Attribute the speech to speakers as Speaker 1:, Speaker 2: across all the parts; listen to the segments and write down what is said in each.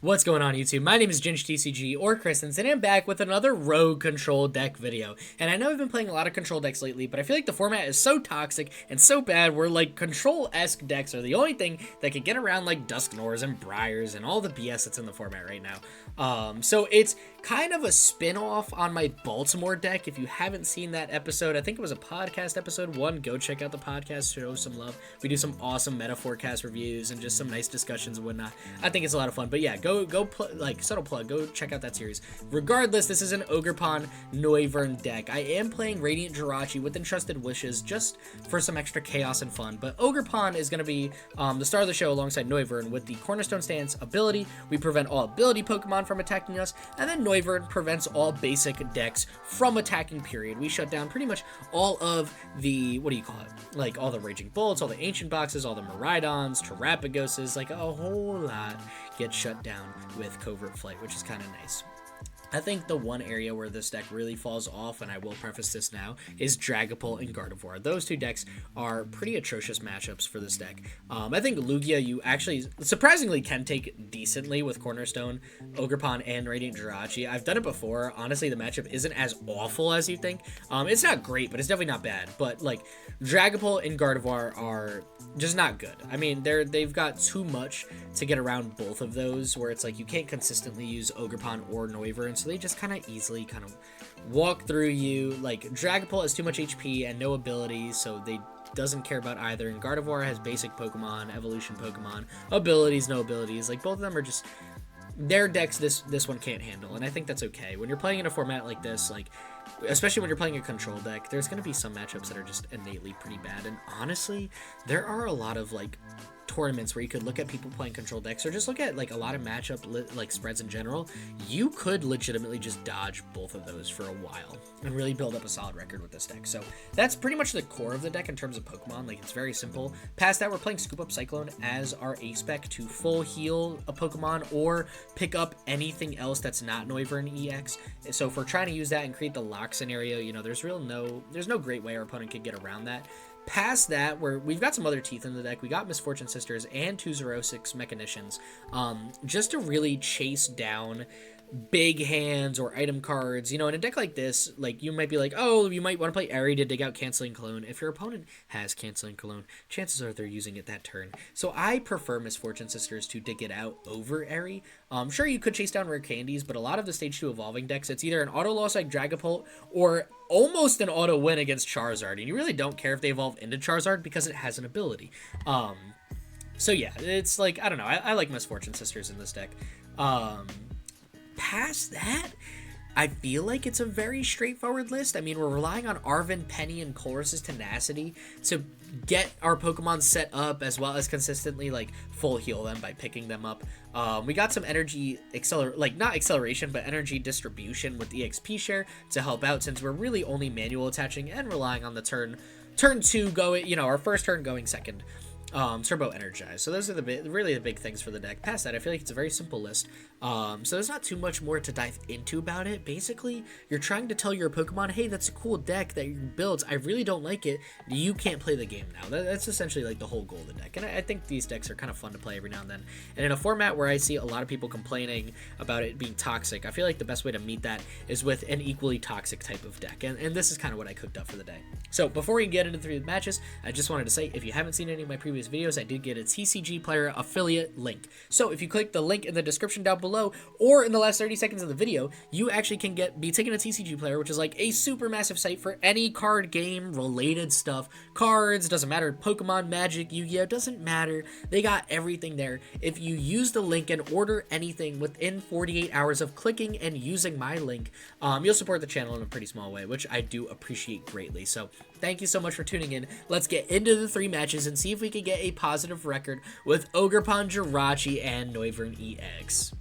Speaker 1: What's going on YouTube? My name is ginj-tcg or Chris, and today I'm back with another rogue control deck video. And I know I've been playing a lot of control decks lately, but I feel like the format is so toxic and so bad where like control-esque decks are the only thing that can get around like Dusknoirs and Briars and all the BS that's in the format right now. So it's kind of a spin-off on my Baltimore deck. If you haven't seen that episode, I think it was a podcast episode 1, go check out the podcast, show some love. We do some awesome meta forecast reviews and just some nice discussions and whatnot. I think it's a lot of fun, but yeah, go subtle plug, go check out that series. Regardless, this is an Ogerpon Noivern deck. I am playing Radiant Jirachi with Entrusted Wishes just for some extra chaos and fun, but Ogerpon is going to be the star of the show alongside Noivern with the Cornerstone stance ability. We prevent all ability Pokemon from attacking us, and then Noivern prevents all basic decks from attacking, period. We shut down pretty much all of the, what do you call it, like all the Raging Bolts, all the Ancient Boxes, all the Miraidons, Terrapagoses, like a whole lot get shut down with Covert Flight, which is kind of nice. I think the one area where this deck really falls off, and I will preface this now, is Dragapult and Gardevoir. Those two decks are pretty atrocious matchups for this deck. I think Lugia you actually surprisingly can take decently with Cornerstone, Ogerpon, and Radiant Jirachi. I've done it before. Honestly, the matchup isn't as awful as you think. It's not great, but it's definitely not bad. But like Dragapult and Gardevoir are just not good. I mean, they've got too much to get around both of those, where it's like you can't consistently use Ogerpon or Noivern, so they just kind of easily kind of walk through you. Like Dragapult has too much HP and no abilities, so they doesn't care about either, and Gardevoir has basic Pokemon, evolution Pokemon, abilities, no abilities. Like both of them are just their decks this one can't handle, and I think that's okay. When you're playing in a format like this, like especially when you're playing a control deck, there's going to be some matchups that are just innately pretty bad, and honestly, there are a lot of like tournaments where you could look at people playing control decks, or just look at like a lot of matchup like spreads in general. You could legitimately just dodge both of those for a while and really build up a solid record with this deck. So that's pretty much the core of the deck in terms of Pokemon. Like, it's very simple. Past that, we're playing Scoop Up Cyclone as our A-Spec to full heal a Pokemon or pick up anything else that's not Noivern EX. So if we're trying to use that and create the lock scenario, you know, there's no great way our opponent could get around that. Past that, we've got some other teeth in the deck. We got Misfortune Sisters and 2 Xerosic Machinations, just to really chase down big hands or item cards. You know, in a deck like this, like you might be like, oh, you might want to play Airy to dig out Canceling Cologne. If your opponent has Canceling Cologne, chances are they're using it that turn. So I prefer Misfortune Sisters to dig it out over Airy. Sure, you could chase down rare candies, but a lot of the stage 2 evolving decks, it's either an auto loss like Dragapult or almost an auto win against Charizard, and you really don't care if they evolve into Charizard because it has an ability. So yeah, it's like, I don't know, I like Misfortune Sisters in this deck. Past that, I feel like it's a very straightforward list. I mean, we're relying on Arven, Penny, and Colress's Tenacity to get our Pokemon set up, as well as consistently like full heal them by picking them up. We got some energy not acceleration, but energy distribution with EXP share to help out, since we're really only manual attaching and relying on the turn 2 going, you know, our first turn going second. Turbo Energize. So those are really the big things for the deck. Past that, I feel like it's a very simple list. So there's not too much more to dive into about it. Basically, you're trying to tell your Pokemon, hey, that's a cool deck that you built. I really don't like it. You can't play the game now. That's essentially like the whole goal of the deck. And I think these decks are kind of fun to play every now and then. And in a format where I see a lot of people complaining about it being toxic, I feel like the best way to meet that is with an equally toxic type of deck. And this is kind of what I cooked up for the day. So before we get into the matches, I just wanted to say, if you haven't seen any of my previous videos, I did get a TCG player affiliate link. So if you click the link in the description down below, or in the last 30 seconds of the video, you actually can be taken a TCG player, which is like a super massive site for any card game related stuff. Cards, doesn't matter, Pokemon, Magic, Yu-Gi-Oh, doesn't matter. They got everything there. If you use the link and order anything within 48 hours of clicking and using my link, you'll support the channel in a pretty small way, which I do appreciate greatly. So thank you so much for tuning in. Let's get into the 3 matches and see if we can get a positive record with Ogerpon, Jirachi, and Noivern EX.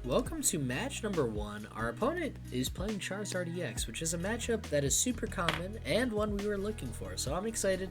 Speaker 1: Welcome to match number 1. Our opponent is playing Charizard EX, which is a matchup that is super common and one we were looking for. So I'm excited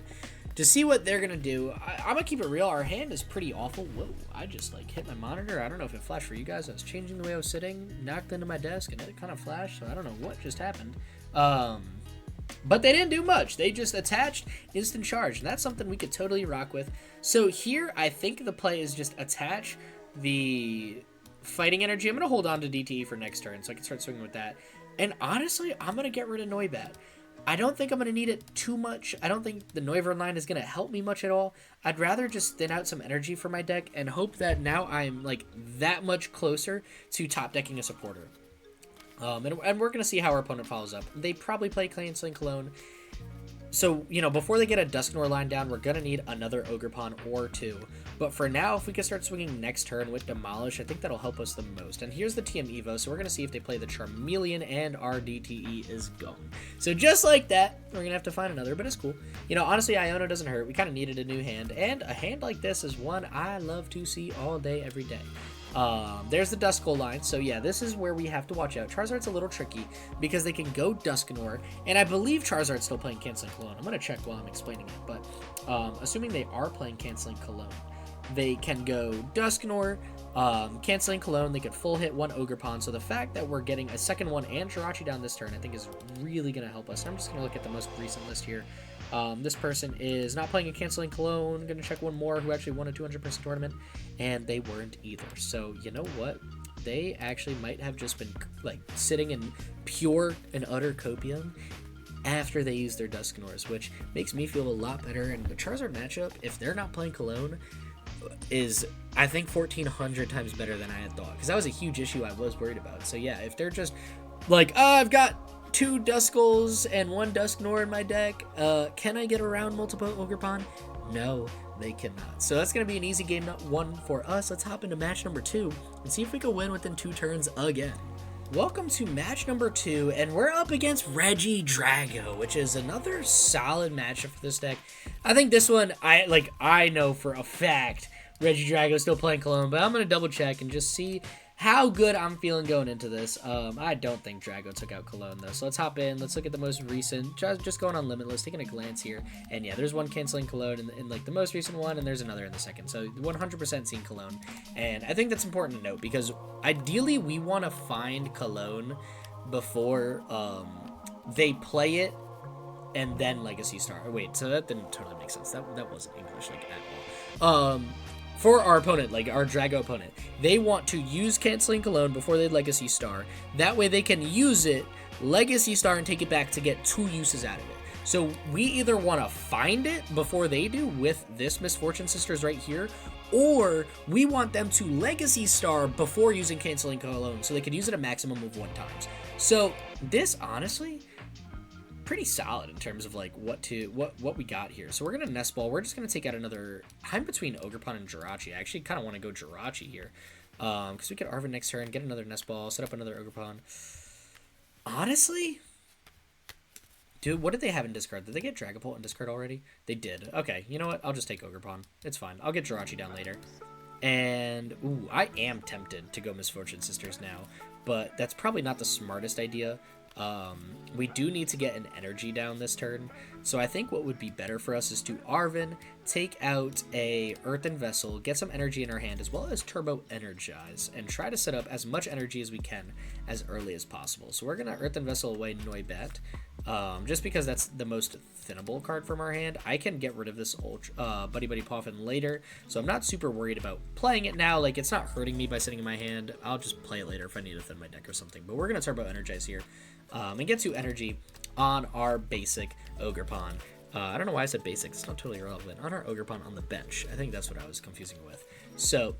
Speaker 1: to see what they're going to do. I'm going to keep it real. Our hand is pretty awful. Whoa, I just like hit my monitor. I don't know if it flashed for you guys. I was changing the way I was sitting, knocked into my desk, and it kind of flashed. So I don't know what just happened. But they didn't do much. They just attached instant charge, and that's something we could totally rock with. So here, I think the play is just attach the Fighting Energy. I'm going to hold on to DTE for next turn so I can start swinging with that. And honestly, I'm going to get rid of Noibat. I don't think I'm going to need it too much. I don't think the Noivern line is going to help me much at all. I'd rather just thin out some energy for my deck and hope that now I'm like that much closer to top decking a supporter. And we're going to see how our opponent follows up. They probably play Canceling Cologne. So, you know, before they get a Dusknoir line down, we're going to need another Ogerpon or two. But for now, if we can start swinging next turn with Demolish, I think that'll help us the most. And here's the TM Evo, so we're going to see if they play the Charmeleon, and our DTE is gone. So just like that, we're going to have to find another, but it's cool. You know, honestly, Iono doesn't hurt. We kind of needed a new hand, and a hand like this is one I love to see all day, every day. There's the Duskull line, so yeah, this is where we have to watch out. Charizard's a little tricky because they can go Dusknoir, and I believe Charizard's still playing Canceling Cologne. I'm going to check while I'm explaining it, but assuming they are playing Canceling Cologne, they can go Dusknoir, Canceling Cologne, they could full hit one Ogerpon, so the fact that we're getting a second one and Jirachi down this turn I think is really going to help us. I'm just going to look at the most recent list here. This person is not playing a Canceling Cologne. I'm going to check one more who actually won a 200-person tournament, and they weren't either. So, you know what? They actually might have just been, like, sitting in pure and utter copium after they used their Dusknoirs, which makes me feel a lot better. And the Charizard matchup, if they're not playing Cologne, is, I think, 1,400 times better than I had thought, because that was a huge issue I was worried about. So, yeah, if they're just, like, oh, I've got 2 Duskulls and 1 Dusknoir in my deck. Can I get around multiple Ogerpon? No, they cannot. So that's going to be an easy game 1 for us. Let's hop into match number 2 and see if we can win within 2 turns again. Welcome to match number 2, and we're up against Regidrago, which is another solid matchup for this deck. I think this one, I know for a fact Regidrago is still playing Cologne, but I'm going to double check and just see how good I'm feeling going into this. I don't think Drago took out Cologne, though. So let's hop in. Let's look at the most recent. Just going on Limitless, taking a glance here. And yeah, there's one Canceling Cologne in like the most recent one, and there's another in the second. So 100% seen Cologne. And I think that's important to note, because ideally we want to find Cologne before they play it and then Legacy Star. Oh, wait, so that didn't totally make sense. That wasn't English like at all. For our opponent, like our Drago opponent, they want to use Canceling Cologne before they Legacy Star. That way they can use it, Legacy Star, and take it back to get 2 uses out of it. So we either want to find it before they do with this Misfortune Sisters right here, or we want them to Legacy Star before using Canceling Cologne so they could use it a maximum of 1 times. So this, honestly, pretty solid in terms of like what we got here. So we're gonna Nest Ball. We're just gonna take out another. I'm between Ogerpon and Jirachi. I actually kind of want to go Jirachi here, because we could Arven next turn, get another Nest Ball, set up another Ogerpon. Honestly, dude, what did they have in discard? Did they get Dragapult in discard already? They did. Okay, you know what? I'll just take Ogerpon. It's fine. I'll get Jirachi down later. And ooh, I am tempted to go Misfortune Sisters now, but that's probably not the smartest idea. We do need to get an energy down this turn, so I think what would be better for us is to Arven, take out a Earthen Vessel, get some energy in our hand, as well as Turbo Energize, and try to set up as much energy as we can as early as possible. So we're going to Earthen Vessel away Noibat, just because that's the most thinnable card from our hand. I can get rid of this Buddy-Buddy Poffin later, so I'm not super worried about playing it now. Like, it's not hurting me by sitting in my hand. I'll just play it later if I need to thin my deck or something. But we're going to Turbo Energize here. And get 2 energy on our basic Ogerpon. I don't know why I said basic. It's not totally irrelevant. On our Ogerpon on the bench. I think that's what I was confusing with. So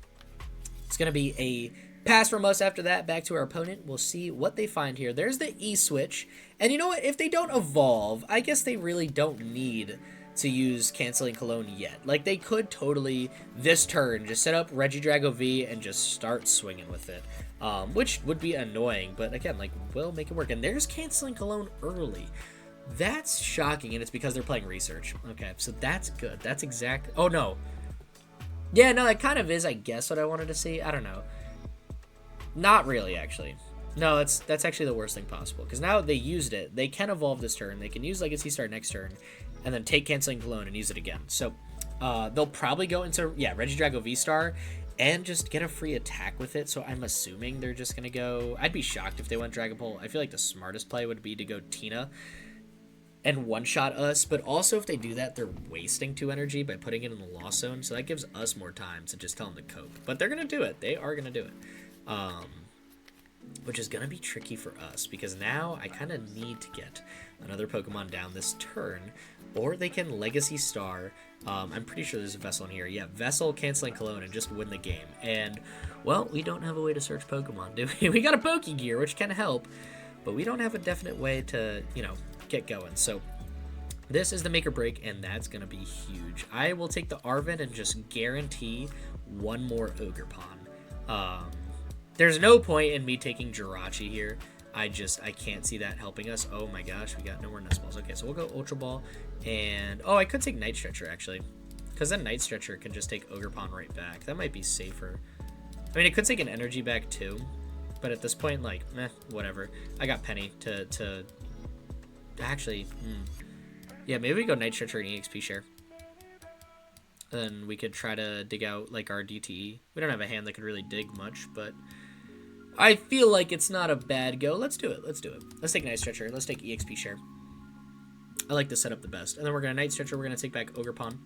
Speaker 1: it's going to be a pass from us after that. Back to our opponent. We'll see what they find here. There's the E-Switch. And you know what? If they don't evolve, I guess they really don't need to use Canceling Cologne yet. Like, they could totally, this turn, just set up Regidrago V and just start swinging with it. Which would be annoying, but again, like, we'll make it work. And there's Canceling Cologne early. That's shocking, and it's because they're playing Research. Okay, so that's good. That's exact. Oh, no. Yeah, no, that kind of is, I guess, what I wanted to see. I don't know. Not really, actually. No, that's actually the worst thing possible, because now they used it. They can evolve this turn. They can use Legacy Star next turn, and then take Canceling Cologne and use it again. So they'll probably go into, yeah, Regidrago V-Star, and just get a free attack with it. So I'm assuming they're just going to go... I'd be shocked if they went Dragapult. I feel like the smartest play would be to go Tina and one-shot us. But also, if they do that, they're wasting 2 energy by putting it in the loss zone. So that gives us more time to just tell them to cope. But they're going to do it. They are going to do it. which is going to be tricky for us because now I kind of need to get another Pokemon down this turn, or they can Legacy Star. I'm pretty sure there's a Vessel in here. Yeah, Vessel, canceling Cologne, and just win the game. And, well, we don't have a way to search Pokemon, do we? We got a Pokégear, which can help, but we don't have a definite way to, you know, get going. So this is the make or break, and that's going to be huge. I will take the Arven and just guarantee one more Ogerpon. There's no point in me taking Jirachi here. I can't see that helping us. Oh my gosh, we got no more Nest Balls. Okay, so we'll go Ultra Ball. And, oh, I could take Night Stretcher, actually. Because then Night Stretcher can just take Ogerpon right back. That might be safer. I mean, it could take an energy back, too. But at this point, like, meh, whatever. I got Penny to actually, yeah, maybe we go Night Stretcher and EXP share. Then we could try to dig out, like, our DTE. We don't have a hand that could really dig much, but I feel like it's not a bad go. Let's do it. Let's do it. Let's take Night Stretcher. Let's take EXP share. I like this setup the best. And then we're going to Night Stretcher. We're going to take back Ogerpon.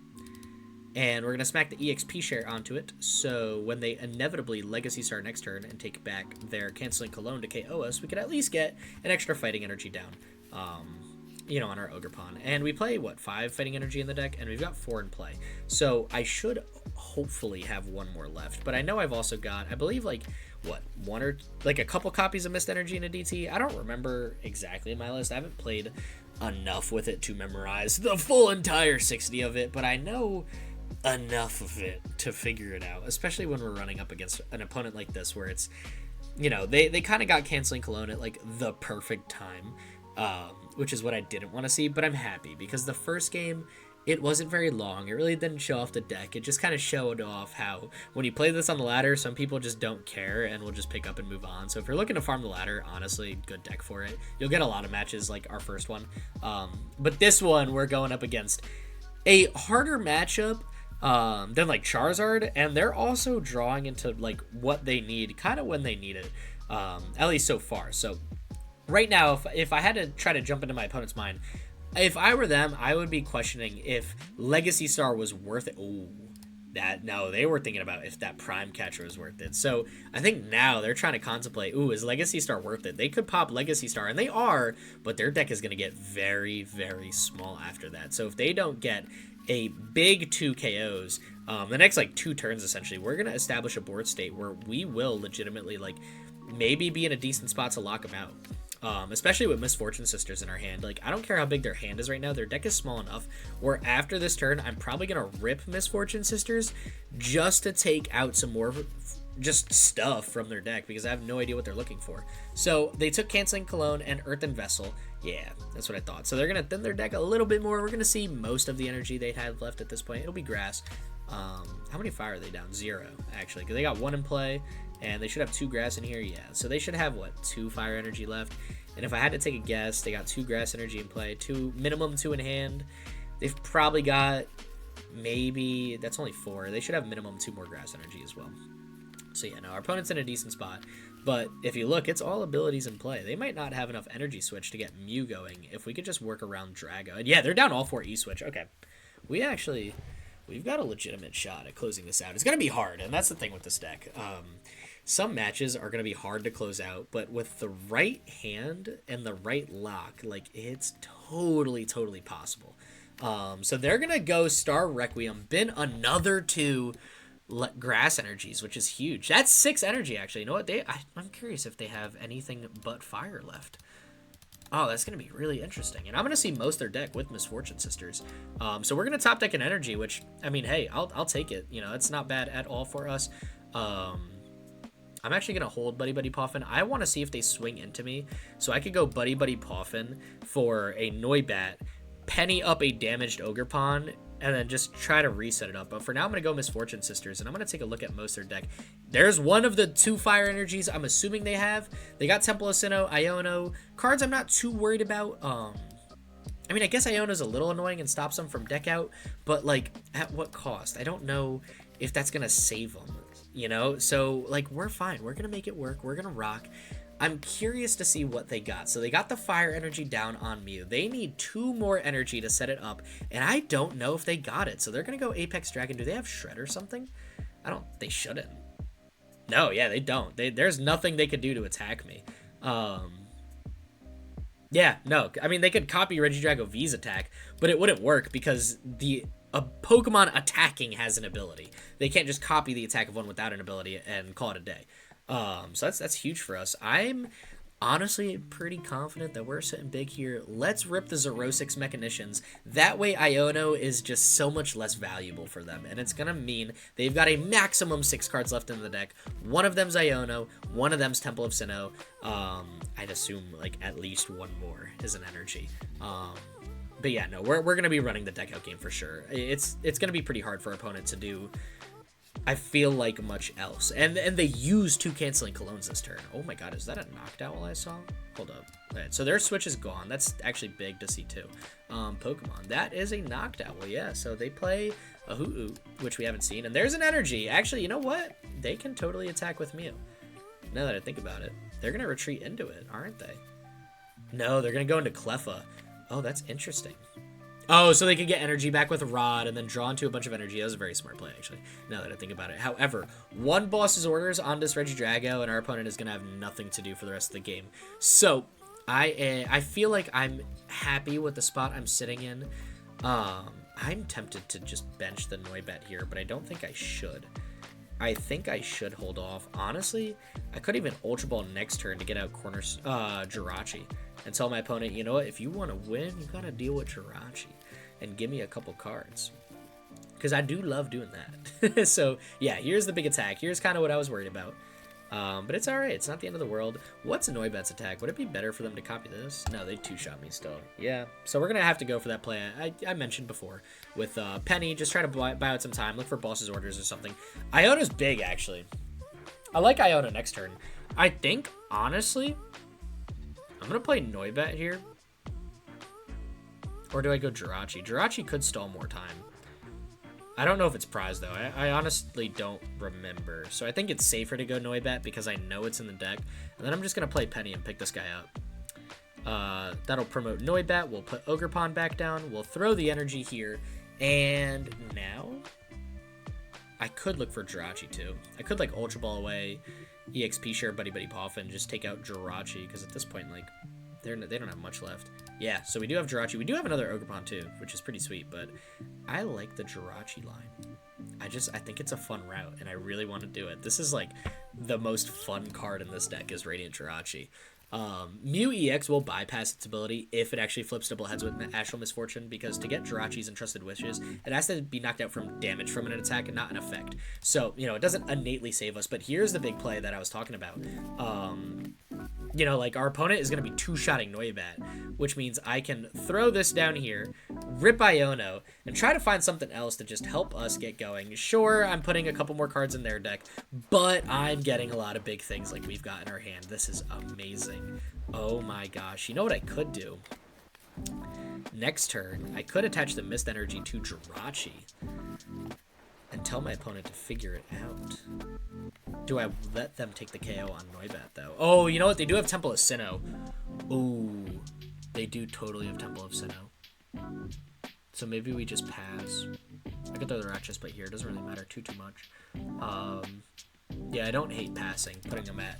Speaker 1: And we're going to smack the EXP share onto it. So when they inevitably Legacy Star next turn and take back their Canceling Cologne to KO us, we could at least get an extra fighting energy down. You know, on our Ogerpon. And we play, what, 5 fighting energy in the deck? And we've got 4 in play. So I should hopefully have 1 more left. But I know I've also got, I believe, like, what, 1 or, like, a couple copies of Mist Energy in a DT. I don't remember exactly my list. I haven't played enough with it to memorize the full entire 60 of it. But I know enough of it to figure it out. Especially when we're running up against an opponent like this where it's, you know, they kind of got Canceling Cologne at, like, the perfect time. Which is what I didn't want to see, but I'm happy because the first game, it wasn't very long. It really didn't show off the deck. It just kind of showed off how when you play this on the ladder, some people just don't care and will just pick up and move on. So if you're looking to farm the ladder, honestly, good deck for it. You'll get a lot of matches like our first one. But this one, we're going up against a harder matchup than like Charizard, and they're also drawing into like what they need kind of when they need it, at least so far. So right now, if I had to try to jump into my opponent's mind, if I were them, I would be questioning if Legacy Star was worth it. Ooh, no, they were thinking about if that Prime Catcher was worth it. So I think now they're trying to contemplate, ooh, is Legacy Star worth it? They could pop Legacy Star, and they are, but their deck is going to get very, very small after that. So if they don't get a big 2 KOs, the next like 2 turns, essentially, we're going to establish a board state where we will legitimately like maybe be in a decent spot to lock them out. Especially with Misfortune Sisters in our hand. Like, I don't care how big their hand is right now. Their deck is small enough where after this turn, I'm probably going to rip Misfortune Sisters just to take out some more just stuff from their deck because I have no idea what they're looking for. So they took Canceling Cologne and Earthen Vessel. Yeah, that's what I thought. So they're going to thin their deck a little bit more. We're going to see most of the energy they have left at this point. It'll be grass. How many fire are they down? 0, actually, because they got 1 in play. And they should have 2 grass in here, yeah. So they should have, what, 2 fire energy left? And if I had to take a guess, they got 2 grass energy in play, minimum 2 in hand. They've probably got maybe, that's only 4. They should have minimum 2 more grass energy as well. So yeah, no, our opponent's in a decent spot. But if you look, it's all abilities in play. They might not have enough energy switch to get Mew going if we could just work around Drago. And yeah, they're down all 4 E-switch. Okay. We've got a legitimate shot at closing this out. It's going to be hard, and that's the thing with this deck. Some matches are going to be hard to close out, but with the right hand and the right lock, like, it's totally, totally possible. So they're going to go Star Requiem, bin another 2 grass energies, which is huge. That's 6 energy, actually. You know what? I'm curious if they have anything but fire left. Oh, that's going to be really interesting. And I'm going to see most of their deck with Misfortune Sisters. So we're going to top deck an energy, which, I mean, hey, I'll take it. You know, it's not bad at all for us. I'm actually going to hold Buddy-Buddy Poffin. I want to see if they swing into me. So I could go Buddy-Buddy Poffin for a Noibat, Penny up a damaged Ogerpon, and then just try to reset it up. But for now, I'm going to go Misfortune Sisters, and I'm going to take a look at most of their deck. There's one of the 2 fire energies I'm assuming they have. They got Temple of Sinnoh, Iono. Cards I'm not too worried about. I mean, I guess Iono's a little annoying and stops them from deck out, but, like, at what cost? I don't know if that's going to save them, you know? So, like, we're fine. We're going to make it work. We're going to rock. I'm curious to see what they got. So they got the fire energy down on Mew. They need 2 more energy to set it up, and I don't know if they got it. So they're going to go Apex Dragon. Do they have Shred or something? They shouldn't. No, yeah, they don't. There's nothing they could do to attack me. Yeah, no. I mean, they could copy Regidrago V's attack, but it wouldn't work because a Pokemon attacking has an ability. They can't just copy the attack of one without an ability and call it a day. So that's huge for us. I'm honestly pretty confident that we're sitting big here. Let's rip the Xerosic Machinations. That way Iono is just so much less valuable for them, and it's gonna mean they've got a maximum 6 cards left in the deck. One of them's Iono, one of them's Temple of Sinnoh. I'd assume like at least one more is an energy. But yeah, no, we're gonna be running the deck out game for sure. It's gonna be pretty hard for our opponent to do, I feel like, much else. And they use 2 canceling colognes this turn. Oh my god, is that a knocked owl I saw? Hold up. Right, so their switch is gone. That's actually big to see too. Pokemon. That is a knocked owl, yeah. So they play a Hoot, which we haven't seen. And there's an energy. Actually, you know what? They can totally attack with Mew. Now that I think about it. They're going to retreat into it, aren't they? No, they're going to go into Cleffa. Oh, that's interesting. Oh, so they could get energy back with Rod and then draw into a bunch of energy. That was a very smart play, actually, now that I think about it. However, one boss's orders on this Regidrago, and our opponent is going to have nothing to do for the rest of the game. So, I feel like I'm happy with the spot I'm sitting in. I'm tempted to just bench the Noibat here, but I don't think I should. I think I should hold off. Honestly, I could even Ultra Ball next turn to get out Jirachi and tell my opponent, you know what, if you want to win, you got to deal with Jirachi and give me a couple cards. Because I do love doing that. So, yeah, here's the big attack. Here's kind of what I was worried about. But it's alright. It's not the end of the world. What's Noibat's attack? Would it be better for them to copy this? No, they 2-shot me still. Yeah. So we're going to have to go for that play I mentioned before with Penny. Just try to buy out some time. Look for boss's orders or something. Iono's big, actually. I like Iono next turn. I think, honestly, I'm going to play Noibat here. Or do I go Jirachi? Jirachi could stall more time. I don't know if it's prize, though. I honestly don't remember. So I think it's safer to go Noibat because I know it's in the deck. And then I'm just going to play Penny and pick this guy up. That'll promote Noibat. We'll put Ogerpon back down. We'll throw the energy here. And now I could look for Jirachi, too. I could, like, Ultra Ball away, EXP share Buddy-Buddy Poffin, just take out Jirachi. Because at this point, like, they don't have much left. Yeah, so we do have Jirachi. We do have another Ogerpon too, which is pretty sweet, but I like the Jirachi line. I think it's a fun route, and I really want to do it. This is like the most fun card in this deck is Radiant Jirachi. Mew EX will bypass its ability if it actually flips double heads with Astral Misfortune, because to get Jirachi's Entrusted Wishes, it has to be knocked out from damage from an attack and not an effect. So, you know, it doesn't innately save us, but here's the big play that I was talking about. You know, like, our opponent is going to be 2-shotting Noibat, which means I can throw this down here, rip Iono, and try to find something else to just help us get going. Sure, I'm putting a couple more cards in their deck, but I'm getting a lot of big things like we've got in our hand. This is amazing. Oh my gosh. You know what I could do? Next turn, I could attach the Mist Energy to Jirachi and tell my opponent to figure it out. Do I let them take the KO on Noibat, though? Oh, you know what? They do have Temple of Sinnoh. Ooh, they do totally have Temple of Sinnoh. So maybe we just pass. I could throw the Rock Chestplate here. It doesn't really matter too much. Yeah, I don't hate passing, putting them at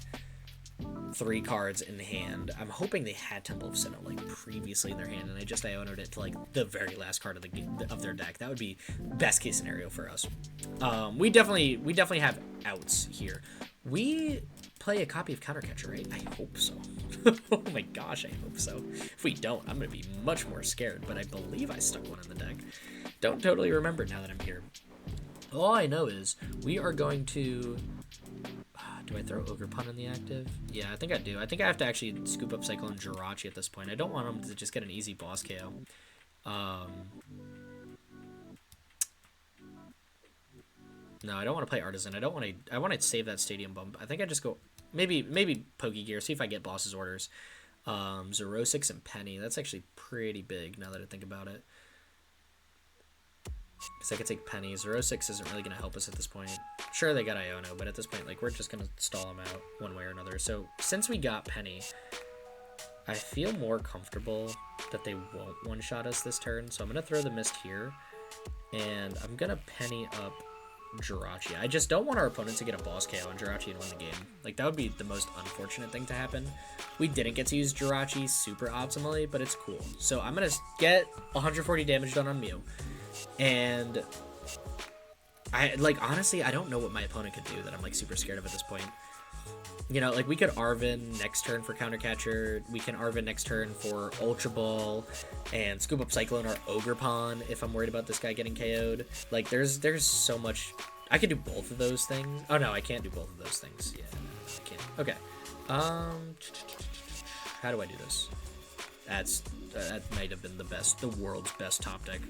Speaker 1: 3 cards in hand. I'm hoping they had Temple of Sinnoh like previously in their hand, and they just Iono'd it to like the very last card of their deck. That would be best case scenario for us. We definitely have outs here. We play a copy of Countercatcher, right? I hope so. Oh my gosh, I hope so. If we don't, I'm gonna be much more scared. But I believe I stuck one in the deck. Don't totally remember now that I'm here. All I know is we are going to. Do I throw Ogerpon in the active? Yeah, I think I do. I think I have to actually Scoop Up Cyclone Jirachi at this point. I don't want him to just get an easy boss KO. No, I don't want to play Artazon. I want to save that Stadium Bump. I think I just go maybe Pokégear, see if I get boss's orders. Xerosic and Penny. That's actually pretty big now that I think about it. Because I could take Penny. Xerosic isn't really going to help us at this point. Sure, they got Iono, but at this point, like, we're just going to stall them out one way or another. So, since we got Penny, I feel more comfortable that they won't one-shot us this turn. So, I'm going to throw the Mist here. And I'm going to Penny up Jirachi. I just don't want our opponent to get a boss KO on Jirachi and win the game. Like, that would be the most unfortunate thing to happen. We didn't get to use Jirachi super optimally, but it's cool. So I'm going to get 140 damage done on Mew. And honestly, I don't know what my opponent could do that I'm, like, super scared of at this point. You know, like, we could Arven next turn for Counter Catcher. We can Arven next turn for Ultra Ball and Scoop Up Cyclone or Ogerpon if I'm worried about this guy getting KO'd. Like, there's so much. I could do both of those things. Oh, no, I can't do both of those things. Yeah, no, I can't. Okay. How do I do this? That might have been the world's best top deck.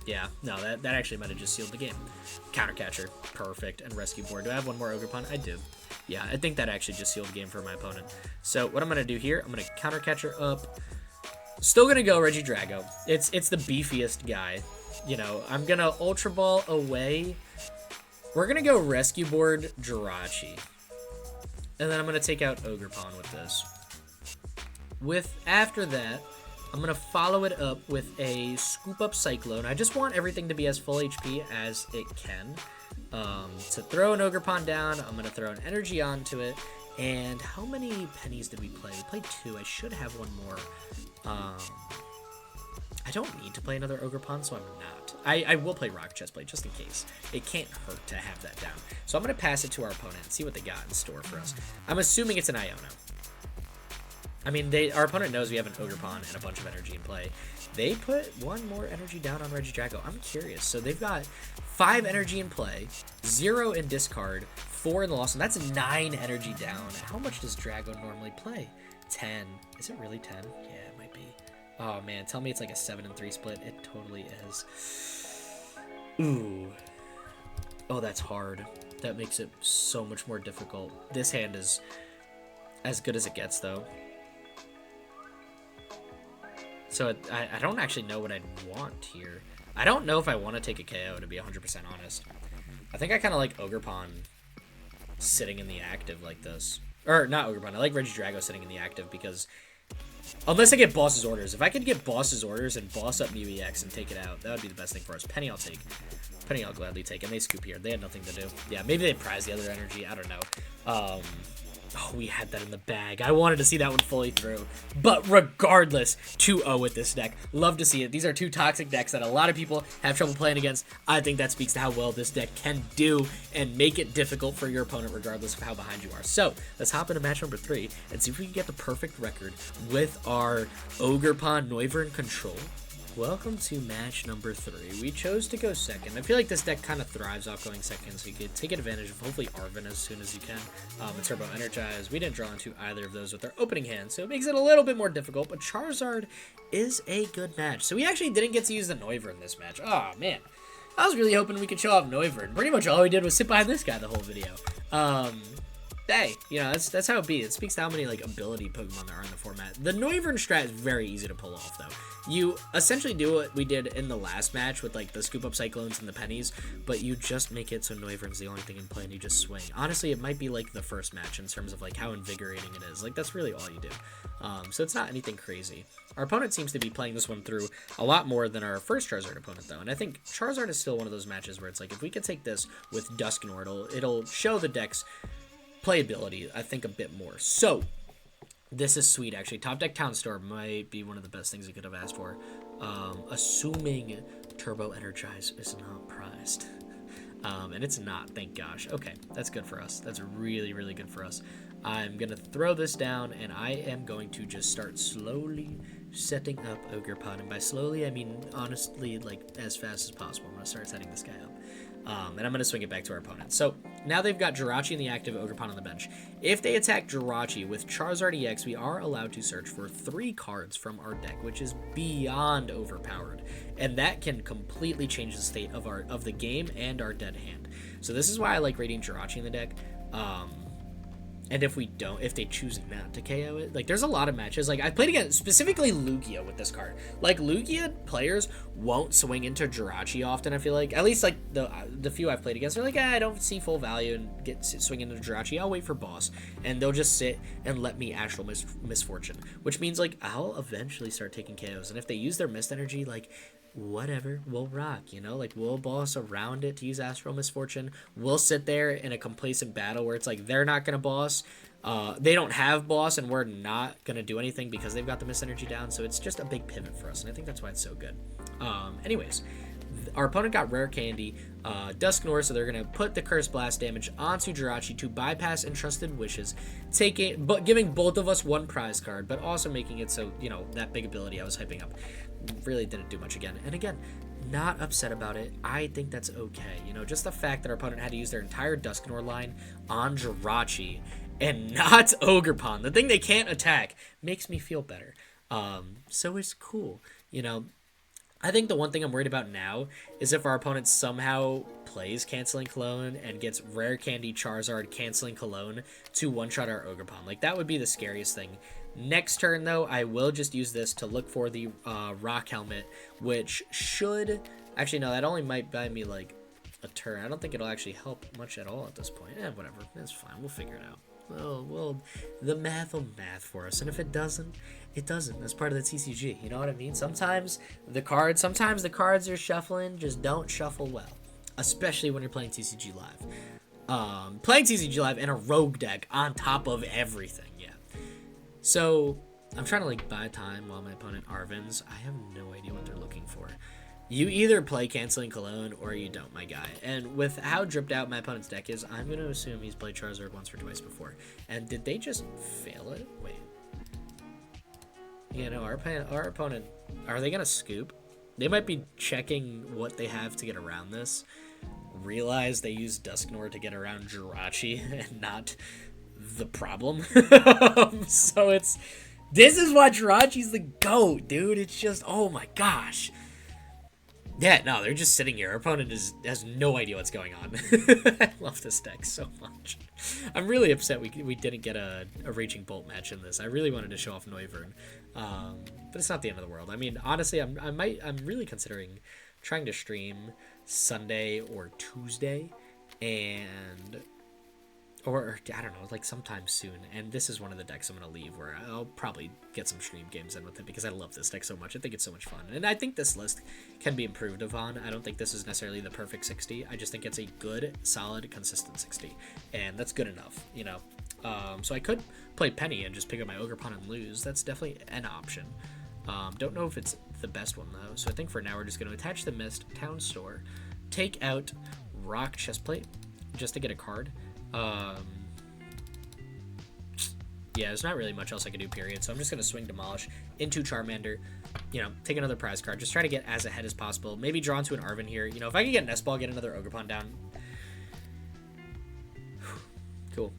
Speaker 1: Yeah, no, that actually might have just sealed the game. Counter Catcher, perfect, and Rescue Board. Do I have one more Ogerpon? I do. Yeah, I think that actually just sealed the game for my opponent. So what I'm going to do here, I'm going to Counter Catcher up. Still going to go Regidrago. It's the beefiest guy. You know, I'm going to Ultra Ball away. We're going to go Rescue Board Jirachi. And then I'm going to take out Ogerpon with this. After that, I'm going to follow it up with a Scoop Up Cyclone. I just want everything to be as full HP as it can. To throw an Ogerpon down, I'm going to throw an Energy onto it. And how many pennies did we play? We played 2. I should have one more. I don't need to play another Ogerpon, so I'm not. I will play Rock Chestplate just in case. It can't hurt to have that down. So I'm going to pass it to our opponent and see what they got in store for us. I'm assuming it's an Iono. I mean, our opponent knows we have an Ogerpon and a bunch of energy in play. They put 1 more energy down on Regidrago. I'm curious. So they've got 5 energy in play, 0 in discard, 4 in the loss, and that's 9 energy down. How much does Drago normally play? 10. Is it really 10? Yeah, it might be. Oh, man. Tell me it's like a 7-3 split. It totally is. Ooh. Oh, that's hard. That makes it so much more difficult. This hand is as good as it gets, though. So I don't actually know what I'd want here. I don't know if I want to take a KO, to be 100% honest. I think I kind of like Ogerpon sitting in the active like this. Or, not Ogerpon. I like Regidrago sitting in the active because unless I get Boss's Orders. If I could get Boss's Orders and boss up Mew EX and take it out, that would be the best thing for us. Penny I'll take. Penny I'll gladly take. And they scoop here. They had nothing to do. Yeah, maybe they prize the other energy. I don't know. Oh, we had that in the bag. I wanted to see that one fully through. But regardless, 2-0 with this deck. Love to see it. These are 2 toxic decks that a lot of people have trouble playing against. I think that speaks to how well this deck can do and make it difficult for your opponent regardless of how behind you are. So, let's hop into match number 3 and see if we can get the perfect record with our Ogerpon Noivern control. Welcome to match number 3. We chose to go second. I feel like this deck kind of thrives off going second, so you can take advantage of hopefully Arven as soon as you can. And Turbo Energize. We didn't draw into either of those with our opening hand, so it makes it a little bit more difficult, but Charizard is a good match. So we actually didn't get to use the Noivern in this match. Oh, man. I was really hoping we could show off Noivern. Pretty much all we did was sit behind this guy the whole video. Hey, you know, that's how it be. It speaks to how many, like, ability Pokemon there are in the format. The Noivern strat is very easy to pull off, though. You essentially do what we did in the last match with, like, the Scoop Up Cyclones and the Pennies, but you just make it so Noivern's the only thing in play and you just swing. Honestly, it might be, like, the first match in terms of, like, how invigorating it is. Like, that's really all you do. So it's not anything crazy. Our opponent seems to be playing this one through a lot more than our first Charizard opponent, though. And I think Charizard is still one of those matches where it's like, if we could take this with Dusknoir, it'll show the deck's playability, I think, a bit more. So, this is sweet, actually. Top Deck Town Store might be one of the best things you could have asked for. Assuming Turbo Energize is not prized. And it's not, thank gosh. Okay, that's good for us. That's really, really good for us. I'm going to throw this down, and I am going to just start slowly setting up Ogerpon. And by slowly, I mean, honestly, like, as fast as possible. I'm going to start setting this guy up. And I'm going to swing it back to our opponent. So, now they've got Jirachi in the active, Ogerpon on the bench. If they attack Jirachi with Charizard EX, we are allowed to search for 3 cards from our deck, which is beyond overpowered. And that can completely change the state of the game and our dead hand. So this is why I like Radiant Jirachi in the deck. And if they choose not to KO it, like, there's a lot of matches. Like, I played against specifically Lugia with this card. Like, Lugia players won't swing into Jirachi often, I feel like. At least, like, the few I've played against, they're like, I don't see full value and swing into Jirachi. I'll wait for boss. And they'll just sit and let me Astral Misfortune. Which means, like, I'll eventually start taking KOs. And if they use their Mist Energy, like, whatever, we'll rock, you know, like we'll boss around it, to use Astral Misfortune. We'll sit there in a complacent battle where it's like they're not gonna boss, they don't have boss, and we're not gonna do anything because they've got the Miss Energy down. So it's just a big pivot for us, and I think that's why it's so good. Anyways, our opponent got Rare Candy, Dusknoir, so they're gonna put the Curse Blast damage onto Jirachi to bypass Entrusted Wishes, giving both of us one prize card, but also making it so, you know, that big ability I was hyping up really didn't do much again. And again, not upset about it. I think that's okay. You know, just the fact that our opponent had to use their entire Dusknoir line on Jirachi and not Ogerpon, the thing they can't attack, makes me feel better. So it's cool. You know, I think the one thing I'm worried about now is if our opponent somehow plays Canceling Cologne and gets Rare Candy Charizard Canceling Cologne to one-shot our Ogerpon. Like, that would be the scariest thing. Next turn, though, I will just use this to look for the Rock Helmet, which should... Actually, no, that only might buy me, like, a turn. I don't think it'll actually help much at all at this point. Whatever. That's fine. We'll figure it out. Well, the math will math for us, and if it doesn't, it doesn't. That's part of the TCG, you know what I mean? Sometimes the cards you're shuffling just don't shuffle well, especially when you're playing TCG Live. Playing TCG Live in a rogue deck on top of everything, yeah. So, I'm trying to, like, buy time while my opponent Arvens. I have no idea what they're looking for. You either play Canceling Cologne or you don't, my guy. And with how dripped out my opponent's deck is, I'm going to assume he's played Charizard once or twice before. And did they just fail it? Wait. You know, our opponent, are they going to scoop? They might be checking what they have to get around this. Realize they used Dusknoir to get around Jirachi and not the problem. So this is why Jirachi's the GOAT, dude. It's just, oh my gosh. Yeah, no, they're just sitting here. Our opponent has no idea what's going on. I love this deck so much. I'm really upset we didn't get a Raging Bolt match in this. I really wanted to show off Noivern. But it's not the end of the world. I mean, honestly, I'm really considering trying to stream Sunday or Tuesday, or I don't know, like sometime soon. And this is one of the decks I'm going to leave where I'll probably get some stream games in with it because I love this deck so much. I think it's so much fun. And I think this list can be improved upon. I don't think this is necessarily the perfect 60. I just think it's a good, solid, consistent 60. And that's good enough, you know. So I could play Penny and just pick up my Ogerpon and lose. That's definitely an option. Don't know if it's the best one, though. So I think for now we're just going to attach the Mist, Town Store, take out Rock Chestplate just to get a card. Yeah, there's not really much else I can do, period. So I'm just going to swing Demolish into Charmander, you know, take another prize card. Just try to get as ahead as possible. Maybe draw into an Arven here. You know, if I can get Nest Ball, get another Ogerpon down. Cool.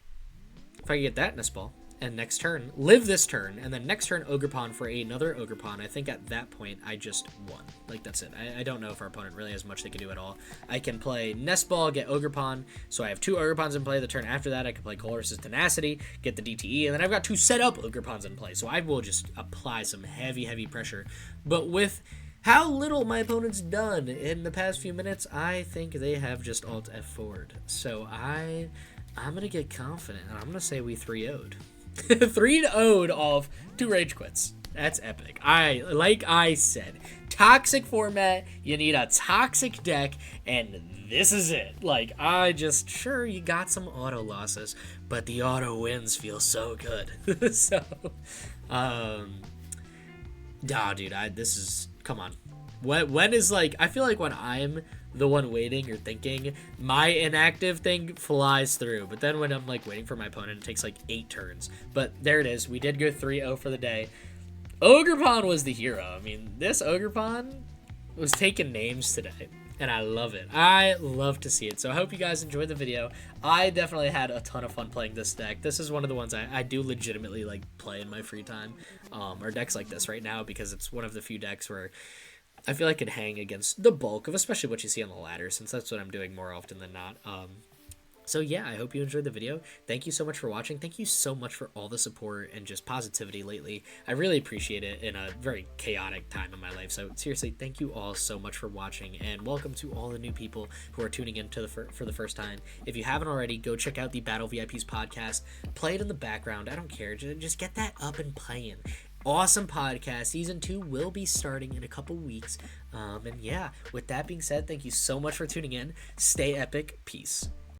Speaker 1: If I can get that Nest Ball, and next turn, live this turn, and then next turn Ogerpon for another Ogerpon, I think at that point I just won. Like, that's it. I don't know if our opponent really has much they can do at all. I can play Nest Ball, get Ogerpon, so I have two Ogerpons in play. The turn after that, I can play Colress's Tenacity, get the DTE, and then I've got two set up Ogerpons in play, so I will just apply some heavy pressure. But with how little my opponent's done in the past few minutes, I think they have just Alt F forward. So I'm going to get confident, and I'm going to say we 3-0'd. 3-0'd off 2 Rage Quits. That's epic. Like I said, toxic format, you need a toxic deck, and this is it. Like, sure, you got some auto losses, but the auto wins feel so good. So, dude, come on. When is, like, I feel like when I'm the one waiting or thinking, my inactive thing flies through. But then when I'm, like, waiting for my opponent, it takes, like, 8 turns. But there it is. We did go 3-0 for the day. Ogerpon was the hero. I mean, this Ogerpon was taking names today, and I love it. I love to see it. So I hope you guys enjoyed the video. I definitely had a ton of fun playing this deck. This is one of the ones I do legitimately, like, play in my free time, or decks like this right now, because it's one of the few decks where I feel like it could hang against the bulk of especially what you see on the ladder, since that's what I'm doing more often than not. So yeah, I hope you enjoyed the video. Thank you so much for watching. Thank you so much for all the support and just positivity lately. I really appreciate it in a very chaotic time in my life. So seriously, thank you all so much for watching, and welcome to all the new people who are tuning in for the first time. If you haven't already, go check out the Battle VIPs podcast. Play it in the background. I don't care. Just get that up and playing. awesome podcast. Season 2 will be starting in a couple weeks. And yeah, with that being said, thank you so much for tuning in. Stay epic. Peace.